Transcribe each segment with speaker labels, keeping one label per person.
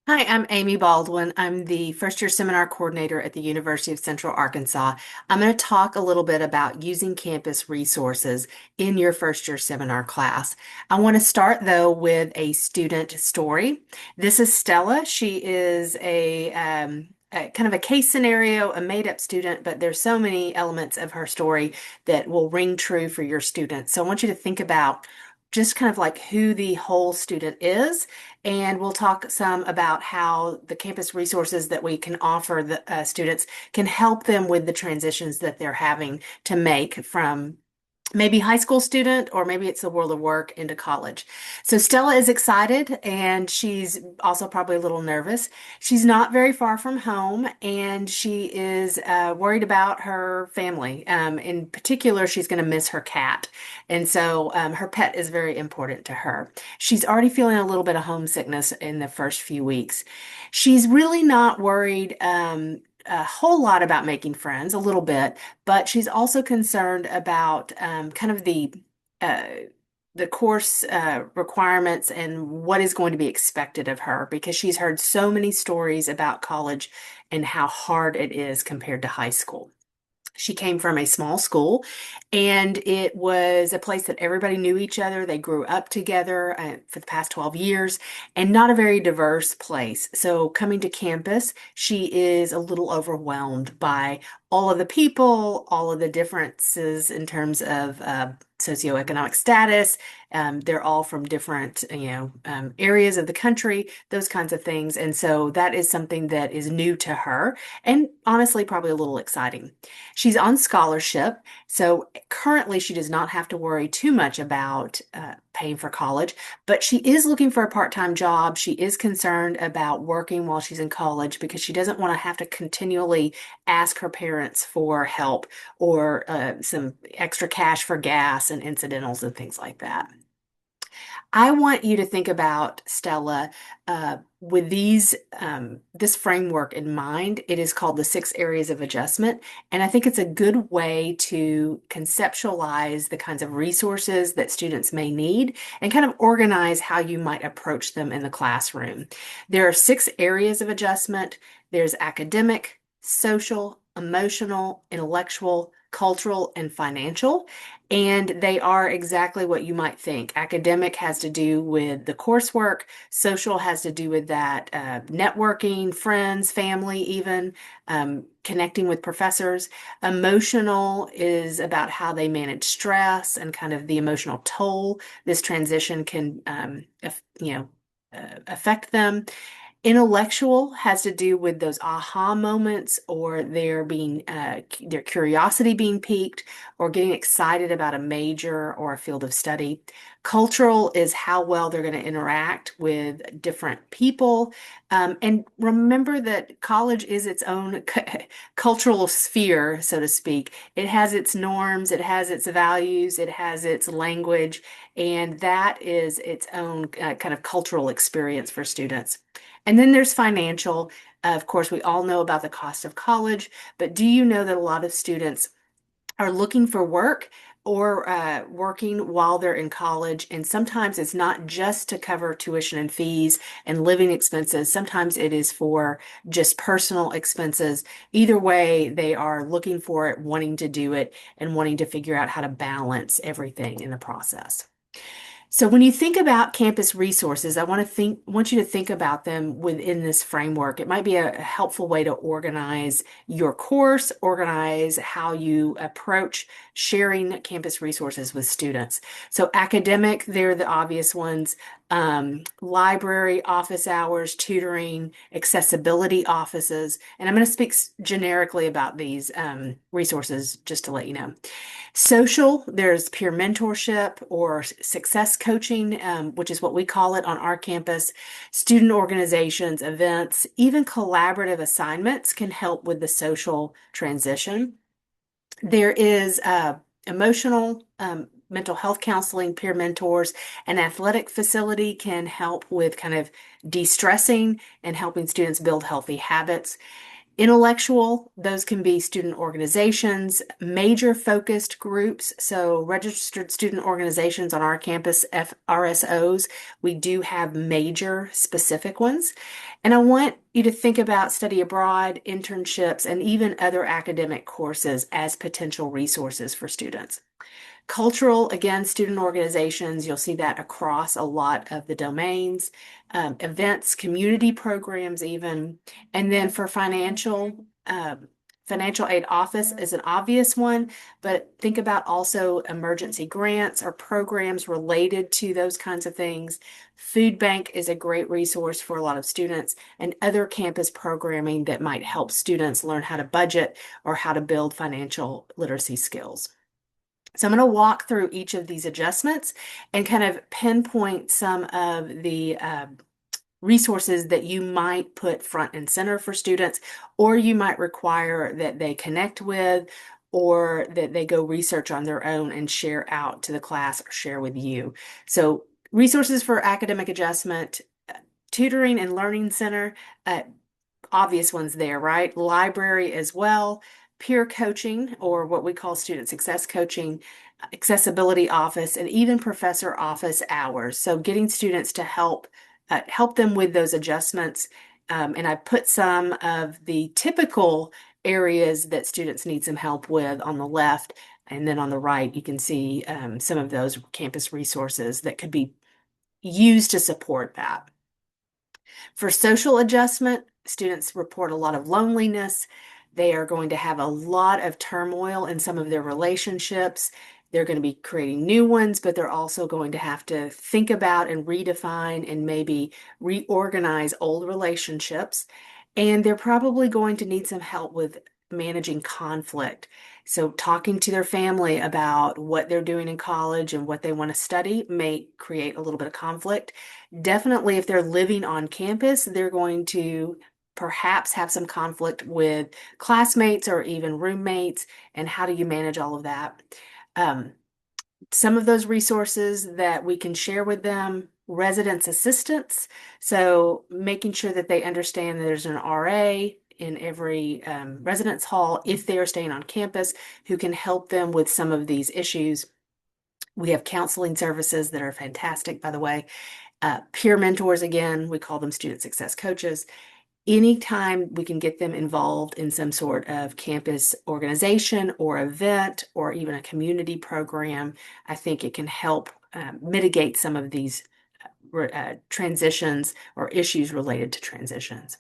Speaker 1: Hi, I'm Amy Baldwin. I'm the first year seminar coordinator at the University of Central Arkansas. I'm going to talk a little bit about using campus resources in your first year seminar class. I want to start though with a student story. This is Stella. She is a kind of a case scenario, a made up student, but there's so many elements of her story that will ring true for your students. So I want you to think about just kind of like who the whole student is, and we'll talk some about how the campus resources that we can offer the students can help them with the transitions that they're having to make from maybe high school student, or maybe it's the world of work into college. So Stella is excited, and she's also probably a little nervous. She's not very far from home, and she is worried about her family. In particular, she's going to miss her cat. And so her pet is very important to her. She's already feeling a little bit of homesickness in the first few weeks. She's really not worried a whole lot about making friends, a little bit, but she's also concerned about kind of uh, the course requirements and what is going to be expected of her, because she's heard so many stories about college and how hard it is compared to high school. She came from a small school, and it was a place that everybody knew each other. They grew up together for the past 12 years, and not a very diverse place. So, coming to campus, she is a little overwhelmed by all of the people, all of the differences in terms of socioeconomic status. They're all from different, areas of the country, those kinds of things. And so that is something that is new to her, and honestly, probably a little exciting. She's on scholarship, so currently she does not have to worry too much about paying for college, but she is looking for a part-time job. She is concerned about working while she's in college because she doesn't want to have to continually ask her parents for help, or some extra cash for gas and incidentals and things like that. I want you to think about Stella with this framework in mind. It is called the 6 areas of adjustment, and I think it's a good way to conceptualize the kinds of resources that students may need and kind of organize how you might approach them in the classroom. There are 6 areas of adjustment. There's academic, social, emotional, intellectual, cultural, and financial. And they are exactly what you might think. Academic has to do with the coursework, social has to do with that networking, friends, family, even connecting with professors. Emotional is about how they manage stress and kind of the emotional toll this transition can, affect them. Intellectual has to do with those aha moments, or their curiosity being piqued, or getting excited about a major or a field of study. Cultural is how well they're going to interact with different people. And remember that college is its own cultural sphere, so to speak. It has its norms, it has its values, it has its language, and that is its own kind of cultural experience for students. And then there's financial. Of course, we all know about the cost of college, but do you know that a lot of students are looking for work, or working while they're in college? And sometimes it's not just to cover tuition and fees and living expenses. Sometimes it is for just personal expenses. Either way, they are looking for it, wanting to do it, and wanting to figure out how to balance everything in the process. So when you think about campus resources, want you to think about them within this framework. It might be a helpful way to organize your course, organize how you approach sharing campus resources with students. So academic, they're the obvious ones. Library, office hours, tutoring, accessibility offices. And I'm going to speak generically about these resources just to let you know. Social, there's peer mentorship or success coaching, which is what we call it on our campus. Student organizations, events, even collaborative assignments can help with the social transition. There is emotional, mental health counseling, peer mentors, an athletic facility can help with kind of de-stressing and helping students build healthy habits. Intellectual, those can be student organizations, major focused groups. So, registered student organizations on our campus, RSOs, we do have major specific ones. And I want you to think about study abroad, internships, and even other academic courses as potential resources for students. Cultural, again, student organizations, you'll see that across a lot of the domains, events, community programs, even. And then for financial aid office is an obvious one, but think about also emergency grants or programs related to those kinds of things. Food bank is a great resource for a lot of students, and other campus programming that might help students learn how to budget or how to build financial literacy skills. So I'm going to walk through each of these adjustments and kind of pinpoint some of the resources that you might put front and center for students, or you might require that they connect with, or that they go research on their own and share out to the class or share with you. So resources for academic adjustment, tutoring and learning center, obvious ones there, right? Library as well, peer coaching, or what we call student success coaching, accessibility office, and even professor office hours. So getting students to help them with those adjustments. And I put some of the typical areas that students need some help with on the left. And then on the right, you can see some of those campus resources that could be used to support that. For social adjustment, students report a lot of loneliness. They are going to have a lot of turmoil in some of their relationships. They're going to be creating new ones, but they're also going to have to think about and redefine and maybe reorganize old relationships. And they're probably going to need some help with managing conflict. So, talking to their family about what they're doing in college and what they want to study may create a little bit of conflict. Definitely, if they're living on campus, they're going to perhaps have some conflict with classmates or even roommates. And how do you manage all of that? Um, some of those resources that we can share with them, residence assistance. So making sure that they understand that there's an RA in every residence hall if they are staying on campus who can help them with some of these issues. We have counseling services that are fantastic, by the way. Peer mentors, again, we call them student success coaches. Anytime we can get them involved in some sort of campus organization or event or even a community program, I think it can help mitigate some of these transitions or issues related to transitions.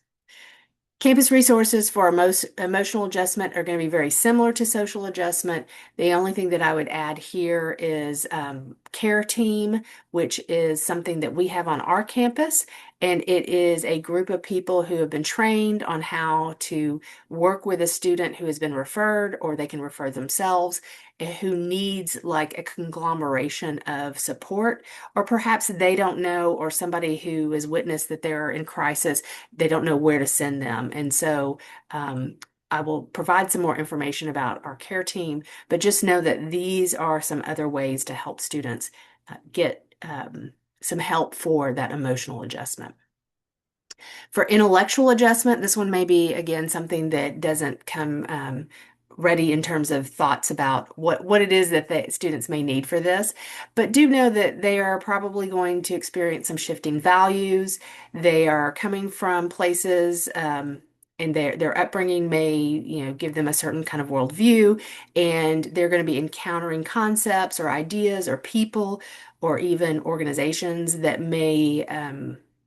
Speaker 1: Campus resources for emotional adjustment are going to be very similar to social adjustment. The only thing that I would add here is care team, which is something that we have on our campus. And it is a group of people who have been trained on how to work with a student who has been referred, or they can refer themselves, who needs like a conglomeration of support, or perhaps they don't know, or somebody who has witnessed that they're in crisis, they don't know where to send them. And so I will provide some more information about our care team, but just know that these are some other ways to help students get some help for that emotional adjustment. For intellectual adjustment, this one may be, again, something that doesn't come ready in terms of thoughts about what it is that the students may need for this, but do know that they are probably going to experience some shifting values. They are coming from places, and their upbringing may, give them a certain kind of worldview, and they're going to be encountering concepts or ideas or people or even organizations that may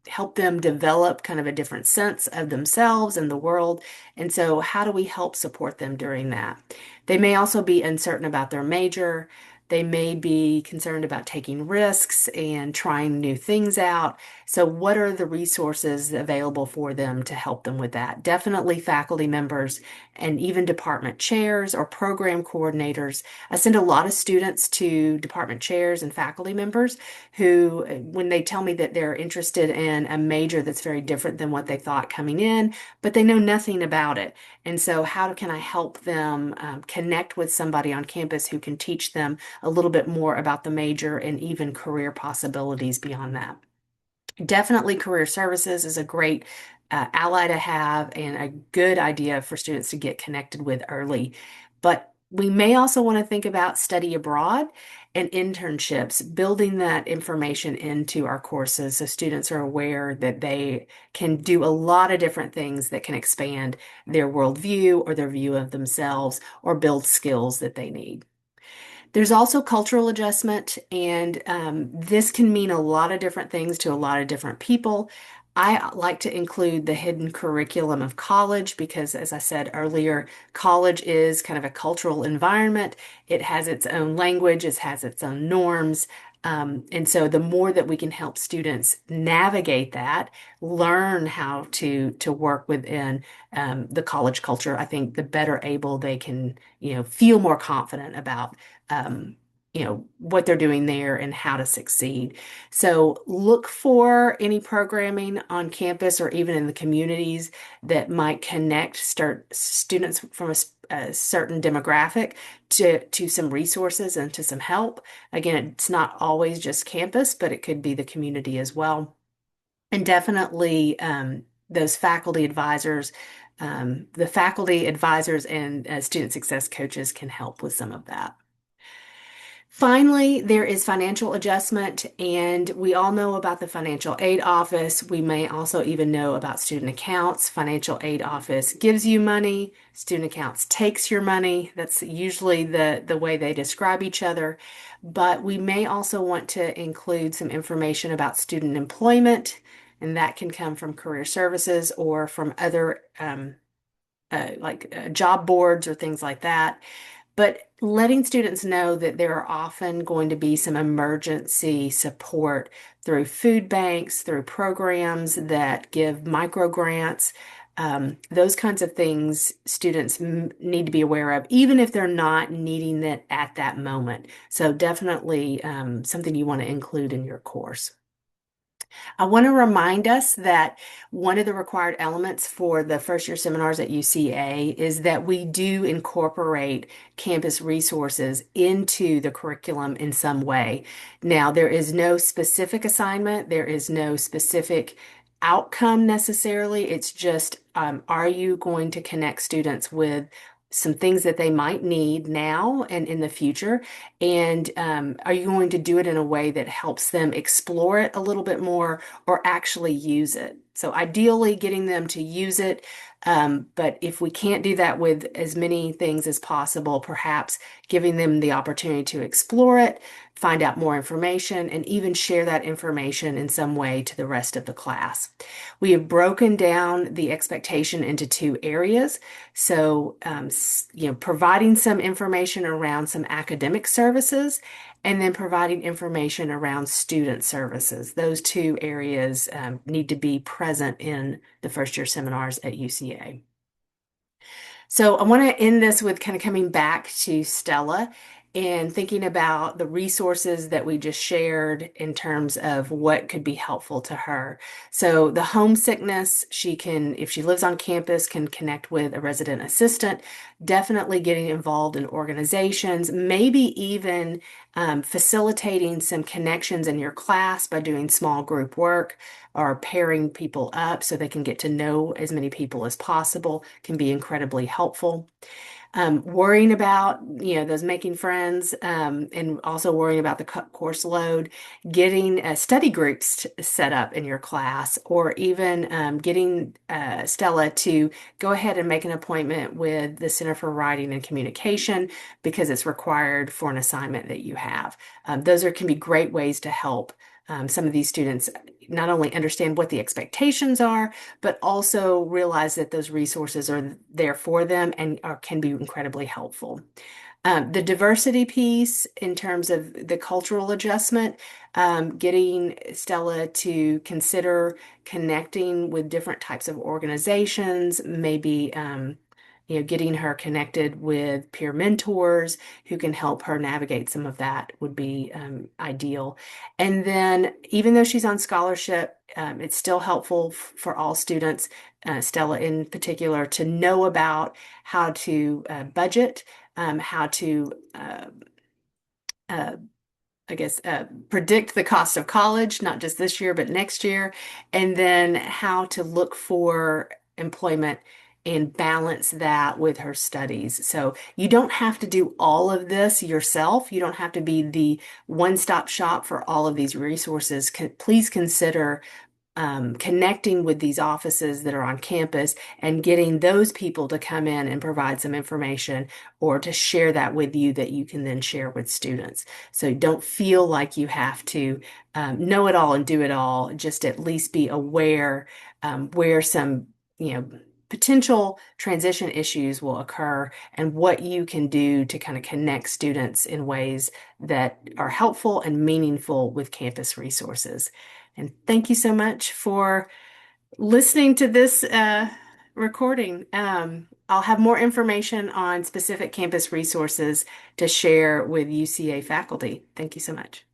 Speaker 1: help them develop kind of a different sense of themselves and the world. And so, how do we help support them during that? They may also be uncertain about their major. They may be concerned about taking risks and trying new things out. So, what are the resources available for them to help them with that? Definitely faculty members and even department chairs or program coordinators. I send a lot of students to department chairs and faculty members who, when they tell me that they're interested in a major that's very different than what they thought coming in, but they know nothing about it. And so, how can I help them connect with somebody on campus who can teach them a little bit more about the major and even career possibilities beyond that? Definitely career services is a great ally to have and a good idea for students to get connected with early. But we may also want to think about study abroad and internships, building that information into our courses so students are aware that they can do a lot of different things that can expand their worldview or their view of themselves or build skills that they need. There's also cultural adjustment, and this can mean a lot of different things to a lot of different people. I like to include the hidden curriculum of college because, as I said earlier, college is kind of a cultural environment. It has its own language, it has its own norms. And so the more that we can help students navigate that, learn how to work within the college culture, I think the better able they can, feel more confident about um, what they're doing there and how to succeed. So look for any programming on campus or even in the communities that might connect start students from a certain demographic to some resources and to some help. Again, it's not always just campus, but it could be the community as well. And definitely those the faculty advisors and student success coaches can help with some of that. Finally, there is financial adjustment, and we all know about the financial aid office. We may also even know about student accounts. Financial aid office gives you money, student accounts takes your money. That's usually the way they describe each other. But we may also want to include some information about student employment, and that can come from career services or from other job boards or things like that. But letting students know that there are often going to be some emergency support through food banks, through programs that give micro grants, those kinds of things students need to be aware of, even if they're not needing it at that moment. So definitely something you want to include in your course. I want to remind us that one of the required elements for the first year seminars at UCA is that we do incorporate campus resources into the curriculum in some way. Now, there is no specific assignment, there is no specific outcome necessarily. It's just, are you going to connect students with some things that they might need now and in the future? And are you going to do it in a way that helps them explore it a little bit more or actually use it? So ideally getting them to use it. But if we can't do that with as many things as possible, perhaps giving them the opportunity to explore it, find out more information, and even share that information in some way to the rest of the class. We have broken down the expectation into two areas. So, providing some information around some academic services and then providing information around student services. Those two areas need to be present in the first year seminars at UCA. So I want to end this with kind of coming back to Stella and thinking about the resources that we just shared in terms of what could be helpful to her. So the homesickness, she can, if she lives on campus, can connect with a resident assistant, definitely getting involved in organizations, maybe even facilitating some connections in your class by doing small group work or pairing people up so they can get to know as many people as possible can be incredibly helpful. Worrying about, those making friends, and also worrying about the course load, getting study groups set up in your class, or even getting Stella to go ahead and make an appointment with the Center for Writing and Communication because it's required for an assignment that you have. Those can be great ways to help some of these students not only understand what the expectations are, but also realize that those resources are there for them and can be incredibly helpful. The diversity piece in terms of the cultural adjustment, getting Stella to consider connecting with different types of organizations, maybe getting her connected with peer mentors who can help her navigate some of that would be ideal. And then, even though she's on scholarship, it's still helpful for all students, Stella in particular, to know about how to budget, how to uh, I guess, predict the cost of college, not just this year, but next year, and then how to look for employment and balance that with her studies. So you don't have to do all of this yourself. You don't have to be the one-stop shop for all of these resources. Please consider connecting with these offices that are on campus and getting those people to come in and provide some information or to share that with you that you can then share with students. So don't feel like you have to know it all and do it all. Just at least be aware where some, you know, potential transition issues will occur and what you can do to kind of connect students in ways that are helpful and meaningful with campus resources. And thank you so much for listening to this recording. I'll have more information on specific campus resources to share with UCA faculty. Thank you so much.